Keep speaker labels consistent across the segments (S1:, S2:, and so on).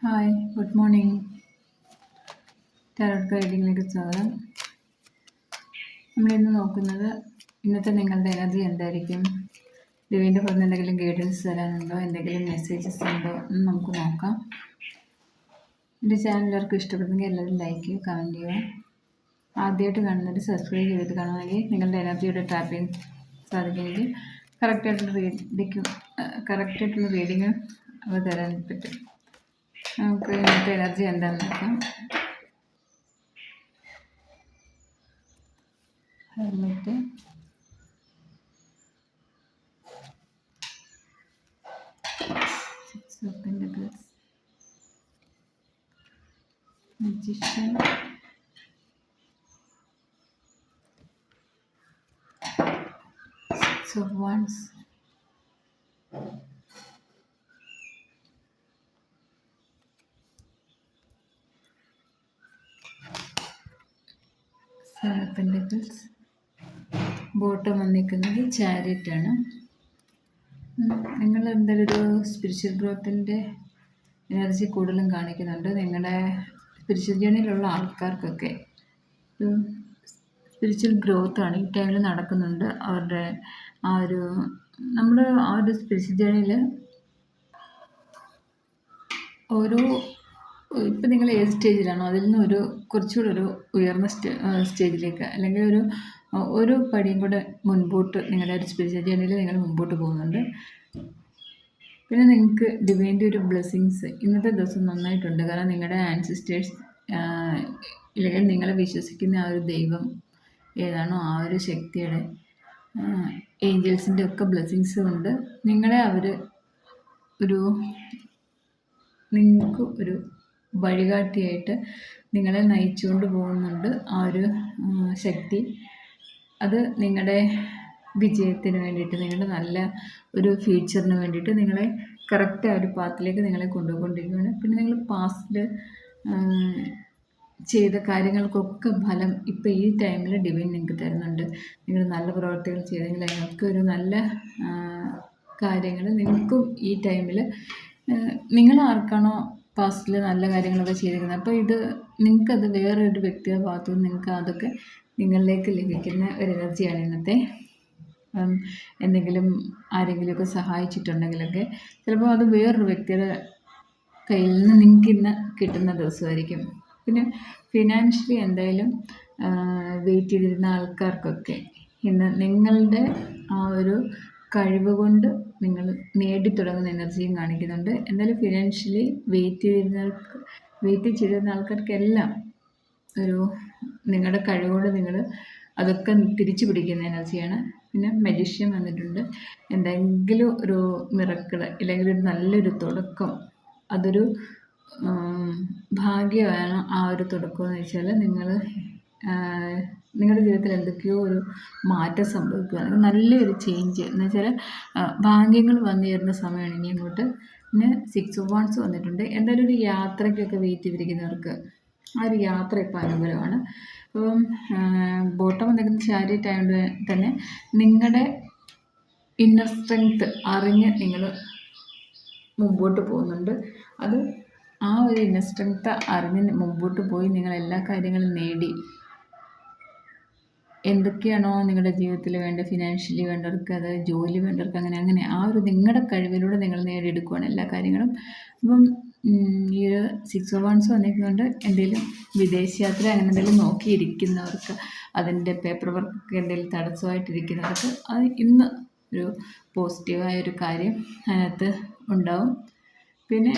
S1: Hi, good morning. Tarot ഗൈഡിങ്ങിലേക്ക് സ്വാഗതം. നമ്മളിന്ന് നോക്കുന്നത് ഇന്നത്തെ നിങ്ങളുടെ എനർജി എന്തായിരിക്കും, ഡിവൈൻ്റെ പുറത്ത് എന്തെങ്കിലും ഗൈഡൻസ് തരാനുണ്ടോ, എന്തെങ്കിലും മെസ്സേജസ് ഉണ്ടോ എന്ന് നമുക്ക് നോക്കാം. എൻ്റെ ചാനൽ എല്ലാവർക്കും ഇഷ്ടപ്പെടുന്നെങ്കിൽ എല്ലാവരും ലൈക്ക് ചെയ്യുക, കമൻറ്റ് ചെയ്യുക. ആദ്യമായിട്ട് കാണുന്നവർ സബ്സ്ക്രൈബ് ചെയ്തിട്ട് കാണുമെങ്കിൽ നിങ്ങളുടെ എനർജിയുടെ ടാപ്പിംഗ് സാധിക്കുമെങ്കിൽ കറക്റ്റായിട്ടുള്ള റീഡിങ് അവ തരാൻ പറ്റും. നമുക്ക് ഇന്നത്തെ എനർജി എന്താണെന്ന് നോക്കാം. Helmet, six of pentacles, magician, six of wands, seven of pentacles. Bottom വന്നിരിക്കുന്നത് ചാരിയറ്റാണ്. നിങ്ങൾ എന്തായാലും ഒരു സ്പിരിച്വൽ ഗ്രോത്തിൻ്റെ എനർജി കൂടുതലും കാണിക്കുന്നുണ്ട്. നിങ്ങളുടെ സ്പിരിച്വൽ ജേണിയിലുള്ള ആൾക്കാർക്കൊക്കെ ഒരു സ്പിരിച്വൽ ഗ്രോത്താണ് ഈ ടൈമിൽ നടക്കുന്നുണ്ട്. അവരുടെ ആ ഒരു സ്പിരിച്വൽ ജേണിയിൽ ഓരോ ഇപ്പം നിങ്ങൾ ഏത് സ്റ്റേജിലാണോ അതിൽ നിന്ന് കുറച്ചുകൂടെ ഒരു ഉയർന്ന സ്റ്റേജിലേക്ക്, അല്ലെങ്കിൽ ഒരു പടിയും കൂടെ മുൻപോട്ട് നിങ്ങളുടെ ഒരു സ്പിരിച്വൽ ജേണിയിൽ നിങ്ങൾ മുമ്പോട്ട് പോകുന്നുണ്ട്. പിന്നെ നിങ്ങൾക്ക് ഡിവൈൻ്റെ ഒരു ബ്ലെസ്സിങ്സ് ഇന്നത്തെ ദിവസം നന്നായിട്ടുണ്ട്. കാരണം നിങ്ങളുടെ ആൻസിസ്റ്റേഴ്സ് ഇല്ലെങ്കിൽ നിങ്ങൾ വിശ്വസിക്കുന്ന ആ ഒരു ദൈവം ഏതാണോ ആ ഒരു ശക്തിയുടെ ഏഞ്ചൽസിൻ്റെ ഒക്കെ ബ്ലെസ്സിങ്സ് കൊണ്ട് നിങ്ങൾക്ക് ഒരു വഴികാട്ടിയായിട്ട് നിങ്ങളെ നയിച്ചുകൊണ്ട് പോകുന്നുണ്ട് ആ ഒരു ശക്തി. അത് നിങ്ങളുടെ വിജയത്തിന് വേണ്ടിയിട്ട്, നിങ്ങളുടെ നല്ല ഒരു ഫ്യൂച്ചറിന് വേണ്ടിയിട്ട് നിങ്ങളെ കറക്റ്റ് ആ ഒരു പാത്തിലേക്ക് നിങ്ങളെ കൊണ്ടുപോയിക്കൊണ്ടിരിക്കുകയാണ്. പിന്നെ നിങ്ങൾ പാസ്റ്റിൽ ചെയ്ത കാര്യങ്ങൾക്കൊക്കെ ഫലം ഇപ്പോൾ ഈ ടൈമിൽ ഡിവൈൻ നിങ്ങൾക്ക് തരുന്നുണ്ട്. നിങ്ങൾ നല്ല പ്രവർത്തികൾ ചെയ്തെങ്കിൽ നിങ്ങൾക്ക് ഒരു നല്ല കാര്യങ്ങൾ നിങ്ങൾക്കും ഈ ടൈമിൽ നിങ്ങൾ ആർക്കാണോ പാസ്റ്റിൽ നല്ല കാര്യങ്ങളൊക്കെ ചെയ്തിരിക്കുന്നത്, അപ്പോൾ നിങ്ങൾക്കത് വേറൊരു വ്യക്തിയുടെ ഭാഗത്തു നിന്ന് നിങ്ങൾക്ക് അതൊക്കെ നിങ്ങളിലേക്ക് ലഭിക്കുന്ന ഒരു എനർജിയാണ് ഇന്നത്തെ. എന്തെങ്കിലും ആരെങ്കിലുമൊക്കെ സഹായിച്ചിട്ടുണ്ടെങ്കിലൊക്കെ ചിലപ്പോൾ അത് വേറൊരു വ്യക്തിയുടെ കയ്യിൽ നിന്ന് നിങ്ങൾക്ക് ഇന്ന് കിട്ടുന്ന ദിവസമായിരിക്കും. പിന്നെ ഫിനാൻഷ്യലി എന്തായാലും വെയിറ്റ് ചെയ്തിരുന്ന ആൾക്കാർക്കൊക്കെ ഇന്ന് നിങ്ങളുടെ ആ ഒരു കഴിവ് കൊണ്ട് നിങ്ങൾ നേടിത്തുടങ്ങുന്ന എനർജിയും കാണിക്കുന്നുണ്ട്. എന്തായാലും ഫിനാൻഷ്യലി വെയിറ്റ് ചെയ്തിരുന്ന ആൾക്കാർക്കെല്ലാം നിങ്ങളുടെ കഴിവുകൊണ്ട് നിങ്ങൾ അതൊക്കെ തിരിച്ചു പിടിക്കുന്ന എനർജിയാണ്. പിന്നെ മജീഷ്യൻ വന്നിട്ടുണ്ട്. എന്തെങ്കിലും ഒരു മിറക്കിൾ ഇല്ലെങ്കിൽ ഒരു നല്ലൊരു തുടക്കം, അതൊരു ഭാഗ്യമാണ്. ആ ഒരു തുടക്കം എന്ന് വെച്ചാൽ നിങ്ങളുടെ ജീവിതത്തിൽ എന്തൊക്കെയോ ഒരു മാറ്റം സംഭവിക്കുക, നല്ലൊരു ചേഞ്ച് എന്ന് വെച്ചാൽ ഭാഗ്യങ്ങൾ വന്നു ചേരുന്ന സമയമാണ് ഇനി അങ്ങോട്ട്. പിന്നെ സിക്സ് ഓഫ് വാൻഡ്സ് വന്നിട്ടുണ്ട്. എന്തായാലും ഒരു യാത്രയ്ക്കൊക്കെ വെയിറ്റ് ചെയ്തിരിക്കുന്നവർക്ക് ആ ഒരു യാത്ര ഇപ്പോൾ അനുകൂലമാണ്. അപ്പം ബോട്ടം വന്നിരിക്കുന്ന ചാരിയറ്റ് ആയതുകൊണ്ട് തന്നെ നിങ്ങളുടെ ഇന്നർ സ്ട്രെങ്ത് അറിഞ്ഞ് നിങ്ങൾ മുമ്പോട്ട് പോകുന്നുണ്ട്. ആ ഒരു ഇന്നർ സ്ട്രെങ്ത് അറിഞ്ഞ് മുമ്പോട്ട് പോയി നിങ്ങൾ എല്ലാ കാര്യങ്ങളും നേടി, എന്തൊക്കെയാണോ നിങ്ങളുടെ ജീവിതത്തിൽ വേണ്ട, ഫിനാൻഷ്യലി വേണ്ടവർക്ക്, അത് ജോലി വേണ്ടവർക്ക്, അങ്ങനെ ആ ഒരു നിങ്ങളുടെ കഴിവിലൂടെ നിങ്ങൾ നേടിയെടുക്കുകയാണ് എല്ലാ കാര്യങ്ങളും. അപ്പം ഈ ഒരു സിക്സ് ഓഫ് വാൻഡ്സ് വന്നിരിക്കുന്നുണ്ട്. എന്തെങ്കിലും വിദേശയാത്ര അങ്ങനെ എന്തെങ്കിലും നോക്കിയിരിക്കുന്നവർക്ക്, അതിൻ്റെ പേപ്പർ വർക്ക് എന്തെങ്കിലും തടസ്സമായിട്ടിരിക്കുന്നവർക്ക് അത് ഇന്ന് ഒരു പോസിറ്റീവായ ഒരു കാര്യം അതിനകത്ത് ഉണ്ടാവും. പിന്നെ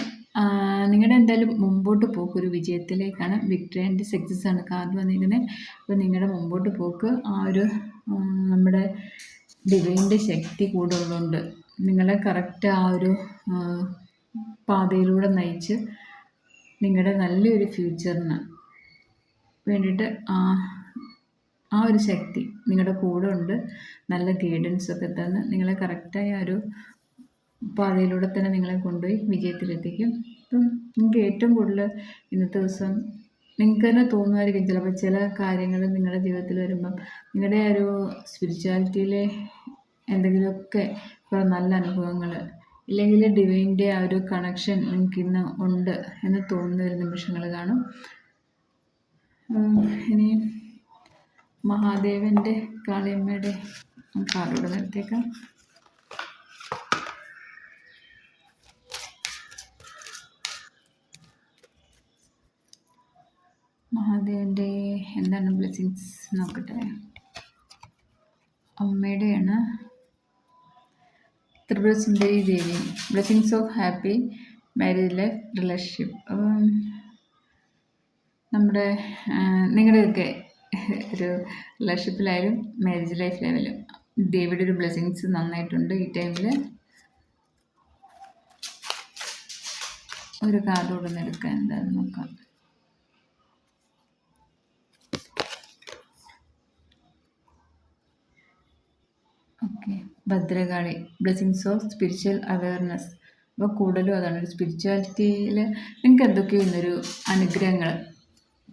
S1: നിങ്ങളുടെ എന്തായാലും മുമ്പോട്ട് പോക്ക് ഒരു വിജയത്തിലേക്കാണ്. വിക്ടറി ആൻഡ് സക്സസ് ആണ് കാർഡ് വന്നിരിക്കുന്നത്. അപ്പോൾ നിങ്ങളുടെ മുമ്പോട്ട് പോക്ക് ആ ഒരു നമ്മുടെ ഡിവൈൻ്റെ ശക്തി കൂടെ ഉള്ളതുകൊണ്ട് നിങ്ങളെ കറക്റ്റ് ആ ഒരു പാതയിലൂടെ നയിച്ച് നിങ്ങളുടെ നല്ലൊരു ഫ്യൂച്ചറിന് വേണ്ടിയിട്ട് ആ ഒരു ശക്തി നിങ്ങളുടെ കൂടെ ഉണ്ട്. നല്ല ഗൈഡൻസൊക്കെ തന്ന് നിങ്ങളെ കറക്റ്റായ ഒരു പാതയിലൂടെ തന്നെ നിങ്ങളെ കൊണ്ടുപോയി വിജയത്തിലെത്തിക്കും. അപ്പം നിങ്ങൾക്ക് ഏറ്റവും കൂടുതൽ ഇന്നത്തെ ദിവസം നിങ്ങൾക്ക് തന്നെ തോന്നുമായിരിക്കും ചിലപ്പോൾ ചില കാര്യങ്ങൾ നിങ്ങളുടെ ജീവിതത്തിൽ വരുമ്പം നിങ്ങളുടെ ഒരു സ്പിരിച്വാലിറ്റിയിലെ എന്തെങ്കിലുമൊക്കെ നല്ല അനുഭവങ്ങൾ ഇല്ലെങ്കിൽ ഡിവൈൻ്റെ ആ ഒരു കണക്ഷൻ നിങ്ങൾക്ക് ഇന്ന് ഉണ്ട് എന്ന് തോന്നുന്ന ഒരു നിമിഷങ്ങൾ കാണും. ഇനി മഹാദേവൻ്റെ കാളിയമ്മയുടെ കാർഡോട് നിർത്തിയേക്കാം. മഹാദേവൻ്റെ എന്താണ് ബ്ലെസ്സിങ്സ് നോക്കട്ടെ. അമ്മയുടെയാണ്. Tripurasundari Devi, blessings of happy marriage life relationship. നമ്മുടെ നിങ്ങളുടെയൊക്കെ ഒരു റിലേഷൻഷിപ്പിലായാലും മാരേജ് ലൈഫിലായാലും ദേവിയുടെ ഒരു ബ്ലെസ്സിങ്സ് നന്നായിട്ടുണ്ട് ഈ ടൈമിൽ. ഒരു കാർഡ് കൂടെ എടുക്കാൻ എന്താണെന്ന് നോക്കാം. Okay, Bhadrakali, blessings of spiritual awareness. അപ്പോൾ കൂടുതലും അതാണ് ഒരു സ്പിരിച്വാലിറ്റിയിൽ നിങ്ങൾക്ക് എന്തൊക്കെയോ ഇന്നൊരു അനുഗ്രഹങ്ങൾ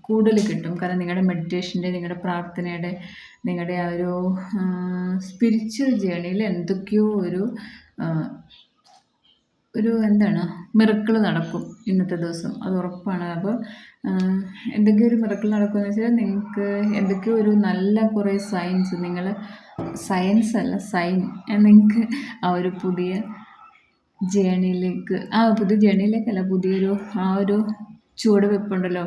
S1: കൂടുതൽ കിട്ടും. കാരണം നിങ്ങളുടെ മെഡിറ്റേഷൻ്റെ, നിങ്ങളുടെ പ്രാർത്ഥനയുടെ, നിങ്ങളുടെ ആ ഒരു സ്പിരിച്വൽ ജേണിയിൽ എന്തൊക്കെയോ ഒരു എന്താണ് മിറക്കിൾ നടക്കും ഇന്നത്തെ ദിവസം, അത് ഉറപ്പാണ്. അപ്പോൾ എന്തൊക്കെയോ ഒരു മിറക്കിൾ നടക്കുമെന്ന് വെച്ചാൽ നിങ്ങൾക്ക് എന്തൊക്കെയോ ഒരു നല്ല കുറേ സയൻസ്, നിങ്ങൾ സയൻസ് അല്ല സൈൻ, നിങ്ങൾക്ക് ആ ഒരു പുതിയ ജേണിയിലേക്കല്ല, പുതിയൊരു ആ ഒരു ചുവടുവെപ്പുണ്ടല്ലോ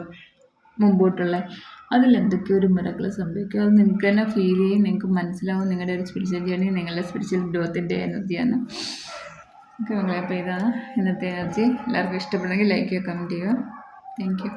S1: മുമ്പോട്ടുള്ള, അതിലെന്തൊക്കെയോ ഒരു മിറക്കിൾ സംഭവിക്കും. അത് നിങ്ങൾക്ക് തന്നെ ഫീൽ ചെയ്യും, നിങ്ങൾക്ക് മനസ്സിലാവും നിങ്ങളുടെ ഒരു സ്പിരിച്വൽ ജേണി നിങ്ങളുടെ സ്പിരിച്വൽ ഗ്രോത്തിൻ്റെ എനർജിയാണ്. ഓക്കെ മകളെ, അപ്പോൾ ഇതാണ് ഇന്നത്തെ എനർജി. എല്ലാവർക്കും ഇഷ്ടപ്പെടുന്നെങ്കിൽ ലൈക്ക് ചെയ്യുക, കമൻറ്റ് ചെയ്യുക. Thank you.